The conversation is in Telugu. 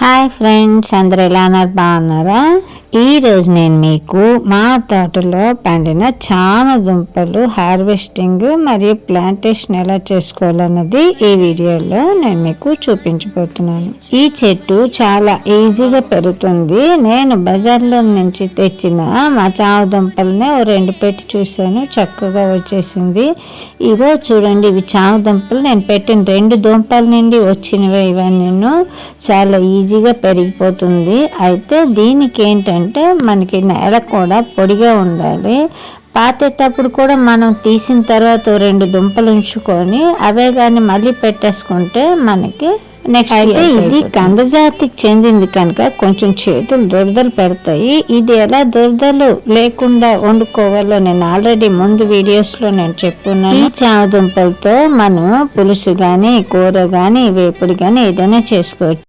హాయ్ ఫ్రెండ్స్, అందరు ఎలా ఉన్నారు? బాగున్నారా? ఈరోజు నేను మీకు మా తోటలో పండిన చామ దుంపలు హార్వెస్టింగ్ మరియు ప్లాంటేషన్ ఎలా చేసుకోవాలన్నది ఈ వీడియోలో నేను మీకు చూపించబోతున్నాను. ఈ చెట్టు చాలా ఈజీగా పెరుగుతుంది. నేను బజార్లో నుంచి తెచ్చిన మా చామ దుంపల్ని రెండు పెట్టి చూశాను, చక్కగా వచ్చేసింది. ఇగో చూడండి, ఇవి చామ దుంపలు. నేను పెట్టిన 2 దుంపల నుండి వచ్చినవి ఇవన్నీ. చాలా ఈజీగా పెరిగిపోతుంది. అయితే దీనికి ఏంటంటే మనకి నేల కూడా పొడిగా ఉండాలి. పాతేటప్పుడు కూడా మనం తీసిన తర్వాత 2 దుంపలు ఉంచుకొని అవే కానీ మళ్ళీ పెట్టేసుకుంటే మనకి నెక్స్ట్ అయితే ఇది కందజాతికి చెందింది కనుక కొంచెం చేతులు దురదలు పెడతాయి. ఇది ఎలా దురదలు లేకుండా వండుకోవాలో నేను ఆల్రెడీ ముందు వీడియోస్లో నేను చెప్పున్నాను. ఈ చామ దుంపలతో మనం పులుసు కానీ కూర కానీ వేపుడు కానీ ఏదైనా చేసుకోవచ్చు.